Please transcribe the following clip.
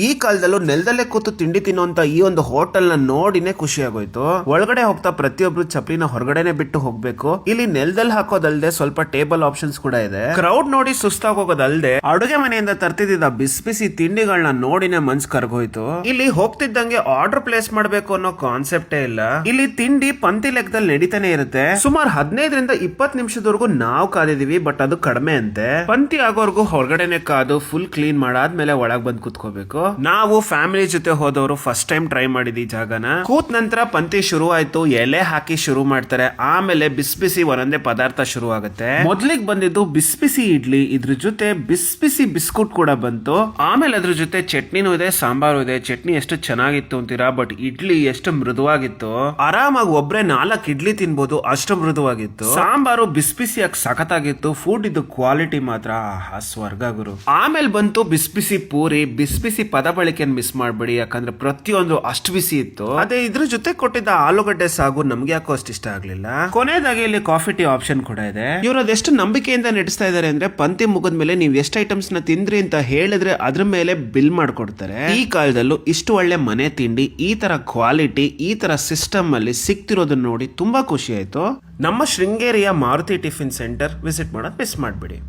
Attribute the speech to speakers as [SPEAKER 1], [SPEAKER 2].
[SPEAKER 1] ಈ ಕಾಲದಲ್ಲೂ ನೆಲದಲ್ಲೇ ಕೂತು ತಿಂಡಿ ತಿನ್ನುವಂತ ಈ ಒಂದು ಹೋಟೆಲ್ ನ ನೋಡಿನೇ ಖುಷಿ ಆಗೋಯ್ತು. ಒಳಗಡೆ ಹೋಗ್ತಾ ಪ್ರತಿಯೊಬ್ರು ಚಪ್ಲಿನ ಹೊರಗಡೆನೆ ಬಿಟ್ಟು ಹೋಗ್ಬೇಕು. ಇಲ್ಲಿ ನೆಲದಲ್ಲಿ ಹಾಕೋದಲ್ದೆ ಸ್ವಲ್ಪ ಟೇಬಲ್ ಆಪ್ಷನ್ಸ್ ಕೂಡ ಇದೆ. ಕ್ರೌಡ್ ನೋಡಿ ಸುಸ್ತಾಗಿ ಹೋಗೋದಲ್ದೆ ಅಡುಗೆ ಮನೆಯಿಂದ ತರ್ತಿದ್ದ ಬಿಸಿ ಬಿಸಿ ತಿಂಡಿಗಳನ್ನ ನೋಡಿನೇ ಮನ್ಸ್ ಕರ್ಗೋಯ್ತು. ಇಲ್ಲಿ ಹೋಗ್ತಿದ್ದಂಗೆ ಆರ್ಡರ್ ಪ್ಲೇಸ್ ಮಾಡ್ಬೇಕು ಅನ್ನೋ ಕಾನ್ಸೆಪ್ಟೇ ಇಲ್ಲ. ಇಲ್ಲಿ ತಿಂಡಿ ಪಂಕ್ತಿ ಲೆಕ್ಕದಲ್ಲಿ ನಡೀತಾನೆ ಇರುತ್ತೆ. ಸುಮಾರು 15ರಿಂದ 20 ನಿಮಿಷದವರೆಗೂ ನಾವು ಕಾದಿದೀವಿ, ಬಟ್ ಅದು ಕಡಿಮೆ ಅಂತೆ. ಪಂಕ್ತಿ ಆಗೋರ್ಗು ಹೊರಗಡೆನೆ ಕಾದು ಫುಲ್ ಕ್ಲೀನ್ ಮಾಡಾದ್ಮೇಲೆ ಒಳಗ್ ಬಂದ್ ಕುತ್ಕೋಬೇಕು. ನಾವು ಫ್ಯಾಮಿಲಿ ಜೊತೆ ಹೋದವರು ಫಸ್ಟ್ ಟೈಮ್ ಟ್ರೈ ಮಾಡಿದ್ವಿ ಜಾಗನ. ಕೂತ್ ನಂತರ ಪಂಕ್ತಿ ಶುರು ಆಯ್ತು. ಎಲೆ ಹಾಕಿ ಶುರು ಮಾಡ್ತಾರೆ, ಆಮೇಲೆ ಬಿಸಿ ಬಿಸಿ ಒಂದೊಂದೇ ಪದಾರ್ಥ ಶುರು ಆಗುತ್ತೆ. ಮೊದ್ಲಿಗೆ ಬಂದಿದ್ದು ಬಿಸಿ ಬಿಸಿ ಇಡ್ಲಿ, ಇದ್ರ ಜೊತೆ ಬಿಸಿ ಬಿಸಿ ಬಿಸ್ಕುಟ್ ಕೂಡ ಬಂತು. ಆಮೇಲೆ ಅದ್ರ ಜೊತೆ ಚಟ್ನಿನೂ ಇದೆ, ಸಾಂಬಾರು ಇದೆ. ಚಟ್ನಿ ಎಷ್ಟು ಚೆನ್ನಾಗಿತ್ತು ಅಂತೀರಾ, ಬಟ್ ಇಡ್ಲಿ ಎಷ್ಟು ಮೃದುವಾಗಿತ್ತು. ಆರಾಮಾಗಿ ಒಬ್ರೆ 4 ಇಡ್ಲಿ ತಿನ್ಬೋದು, ಅಷ್ಟು ಮೃದುವಾಗಿತ್ತು. ಸಾಂಬಾರು ಬಿಸಿ ಬಿಸಿಯಾಗಿ ಸಖತ್ತಾಗಿತ್ತು. ಫುಡ್ ಇದು ಕ್ವಾಲಿಟಿ ಮಾತ್ರ ಸ್ವರ್ಗ ಗುರು. ಆಮೇಲೆ ಬಂತು ಬಿಸಿ ಬಿಸಿ ಪೂರಿ. ಬಿಸಿ ಬಿಸಿ ಪದ ಬಳಕೆಯನ್ನು ಮಿಸ್ ಮಾಡಬೇಡಿ, ಯಾಕಂದ್ರೆ ಪ್ರತಿಯೊಂದು ಅಷ್ಟು ಬಿಸಿ ಇತ್ತು. ಅದೇ ಇದ್ರ ಜೊತೆ ಕೊಟ್ಟಿದ್ದ ಆಲೂಗಡ್ಡೆ ಸಾಗು ನಮ್ಗೆ ಯಾಕೋ ಅಷ್ಟು ಇಷ್ಟ ಆಗ್ಲಿಲ್ಲ. ಕೊನೆಯದಾಗಿ ಇಲ್ಲಿ ಕಾಫಿ ಟೀ ಆಪ್ಷನ್ ಕೂಡ ಇದೆ. ಇವರು ಅದೆಷ್ಟು ನಂಬಿಕೆಯಿಂದ ನಡೆಸ್ತಾ ಇದಾರೆ ಅಂದ್ರೆ ಪಂಕ್ತಿ ಮುಗಿದ ಮೇಲೆ ನೀವು ಎಷ್ಟು ಐಟಮ್ಸ್ ನ ತಿಂದ್ರಿ ಅಂತ ಹೇಳಿದ್ರೆ ಅದ್ರ ಮೇಲೆ ಬಿಲ್ ಮಾಡ್ಕೊಡ್ತಾರೆ. ಈ ಕಾಲದಲ್ಲೂ ಇಷ್ಟು ಒಳ್ಳೆ ಮನೆ ತಿಂಡಿ, ಈ ತರ ಕ್ವಾಲಿಟಿ, ಈ ತರ ಸಿಸ್ಟಮ್ ಅಲ್ಲಿ ಸಿಕ್ತಿರೋದನ್ನ ನೋಡಿ ತುಂಬಾ ಖುಷಿ ಆಯ್ತು. ನಮ್ಮ ಶೃಂಗೇರಿಯ ಮಾರುತಿ ಟಿಫಿನ್ ಸೆಂಟರ್ ವಿಸಿಟ್ ಮಾಡೋದು ಮಿಸ್ ಮಾಡಬೇಡಿ.